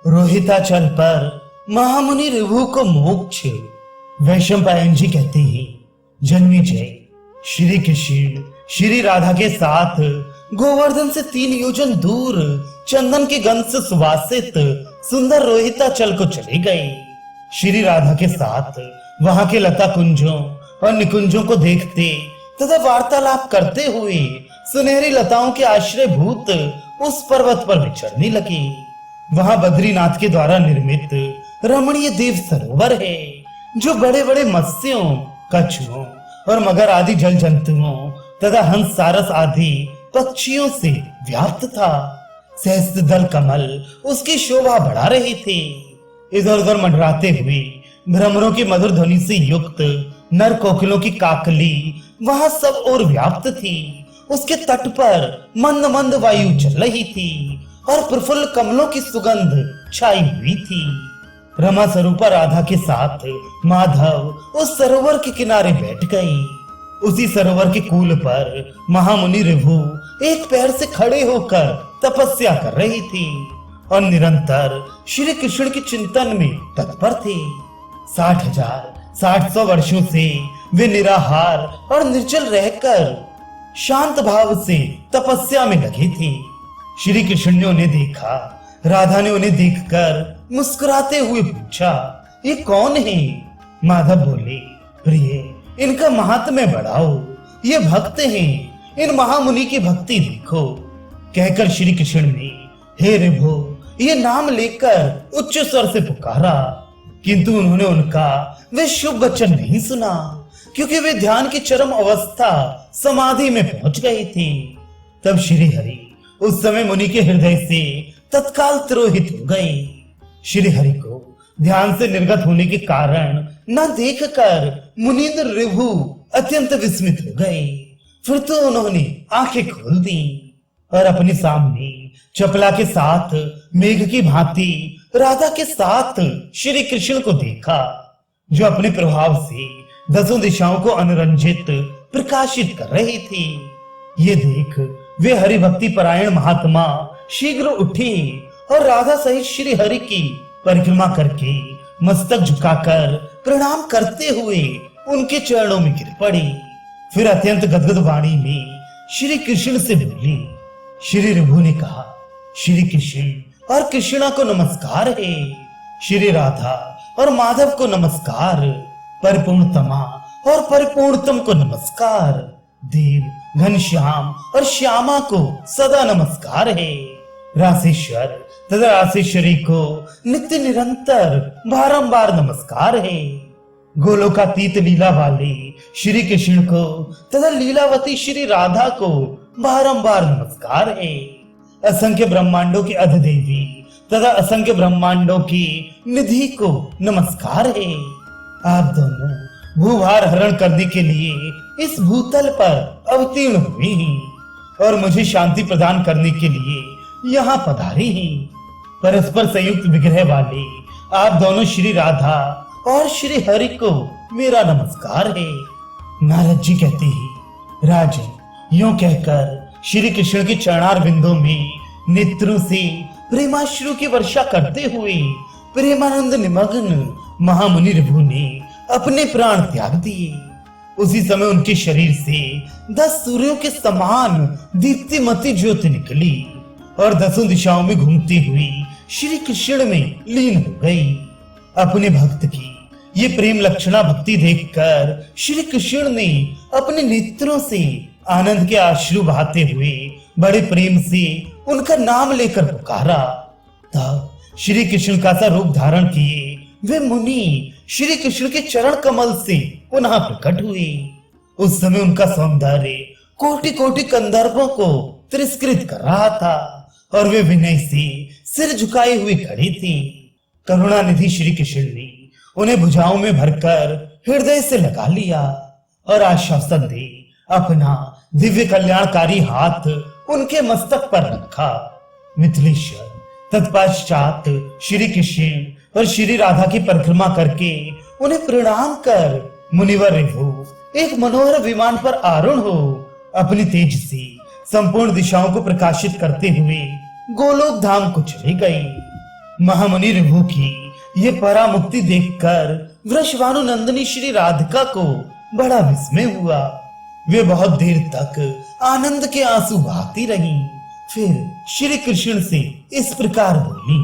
रोहिताचल पर महामुनि ऋभु को मोक्ष वैशंपायन जी कहते हैं। जन्मेजय श्री कृष्ण श्री राधा के साथ गोवर्धन से 3 योजन दूर चंदन के गंध से सुवासित सुंदर रोहिताचल को चले गए। श्री राधा के साथ वहां के लता कुंजों और निकुंजों को देखते तथा वार्तालाप करते हुए सुनहरी लताओं के आश्रय भूत उस पर्वत पर विचरने लगे। वहां बद्रीनाथ के द्वारा निर्मित रमणीय देव सरोवर है, जो बड़े बड़े मत्स्यों, कछुओं और मगर आदि जल जंतुओं तथा हंस सारस आदि पक्षियों से व्याप्त था। सहस्त्र दल कमल उसकी शोभा बढ़ा रहे थे। इधर उधर मंडराते हुए भ्रमरों की मधुर ध्वनि से युक्त नर कोकिलों की काकली वहां सब ओर व्याप्त थी। उसके तट पर मंद मंद वायु चल रही थी और प्रफुल्ल कमलों की सुगंध छाई हुई थी। रमा स्वरूपा राधा के साथ माधव उस सरोवर के किनारे बैठ गए। उसी सरोवर के कूल पर महामुनि ऋभु एक पैर से खड़े होकर तपस्या कर रही थी और निरंतर श्री कृष्ण के चिंतन में तत्पर थे। 60,000 वर्षों से वे निराहार और निर्जल रहकर शांत भाव से तपस्या में लगे थे। श्री कृष्ण ने उन्हें देखा। राधा ने उन्हें देखकर मुस्कुराते हुए पूछा, ये कौन है? माधव बोले, प्रिय, इनका महात्म्य बढ़ाओ, ये भक्त हैं, इन महामुनि की भक्ति देखो। कहकर श्री कृष्ण ने हे ऋभु ये नाम लेकर उच्च स्वर से पुकारा, किंतु उन्होंने उनका वे शुभ वचन नहीं सुना, क्योंकि वे ध्यान की चरम अवस्था समाधि में पहुंच गए थे। तब श्री हरि उस समय मुनि के हृदय से तत्काल तिरोहित हो गए। श्री हरि को ध्यान से निर्गत होने के कारण न देखकर मुनींद्र ऋभु अत्यंत विस्मित हो गए। फिर तो उन्होंने आंखें खोल दी और अपने सामने चपला के साथ मेघ की भांति राधा के साथ श्री कृष्ण को देखा, जो अपने प्रभाव से 10 दिशाओं को अनुरंजित प्रकाशित कर रहे थे। ये देख वे हरि भक्ति परायण महात्मा शीघ्र उठे और राधा सहित श्री हरि की परिक्रमा करके मस्तक झुकाकर प्रणाम करते हुए उनके चरणों में गिर पड़े। फिर अत्यंत गदगद वाणी में श्री कृष्ण से बोली। श्री ऋभु ने कहा, श्री कृष्ण और कृष्णा को नमस्कार है, श्री राधा और माधव को नमस्कार, परिपूर्णतमा और परिपूर्णतम को नमस्कार, देव घनश्याम और श्यामा को सदा नमस्कार है, रासेश्वर तथा रासेश्वरी को नित्य निरंतर बारंबार नमस्कार है, गोलोकातीत लीला वाले श्री कृष्ण को तथा लीलावती श्री राधा को बारंबार नमस्कार है, असंख्य ब्रह्मांडों की अधिदेवी तथा असंख्य ब्रह्मांडों की निधि को नमस्कार है। आप दोनों भूभार हरण करने के लिए इस भूतल पर अवतीर्ण हुए हैं और मुझे शांति प्रदान करने के लिए यहाँ पधारे हैं। परस्पर संयुक्त विग्रह वाले आप दोनों श्री राधा और श्री हरि को मेरा नमस्कार है। नारद जी कहते हैं, राजन, यूं कहकर श्री कृष्ण के चरणार बिंदों में नेत्रों से प्रेमाश्रु की वर्षा करते हुए प्रेमानंद निमग्न महामुनि ऋभु ने अपने प्राण त्याग दिए। उसी समय उनके शरीर से 10 सूर्यों के समान दीप्तिमती ज्योति निकली और 10 दिशाओं में घूमती हुई श्री कृष्ण में लीन हो गई। अपने भक्त की ये प्रेम लक्षणा भक्ति देखकर श्री कृष्ण ने अपने नेत्रों से आनंद के अश्रु बहाते हुए बड़े प्रेम से उनका नाम लेकर पुकारा। तब श्री कृष्ण का सा रूप धारण किए वे मुनि श्री कृष्ण के चरण कमल से पुनः प्रकट हुए। उस समय उनका सौंदर्य कोटि कोटि कंदर्पों को तिरस्कृत कर रहा था और वे विनय से सिर झुकाए हुए खड़ी थी। करुणा निधि श्री कृष्ण ने उन्हें भुजाओं में भरकर हृदय से लगा लिया और आश्वासन दे अपना दिव्य कल्याणकारी हाथ उनके मस्तक पर रखा। मिथिलेश्वर तत्पश्चात श्री कृष्ण और श्री राधा की परिक्रमा करके उन्हें प्रणाम कर मुनिवर ऋभु एक मनोहर विमान पर आरूढ़ हो अपनी तेज से संपूर्ण दिशाओं को प्रकाशित करते हुए गोलोक धाम को चले गए। महामुनि रिभु की ये परामुक्ति देखकर वृषभानु नंदिनी श्री राधिका को बड़ा विस्मय हुआ। वे बहुत देर तक आनंद के आंसू बहाती रहीं। फिर श्री कृष्ण से इस प्रकार बोली,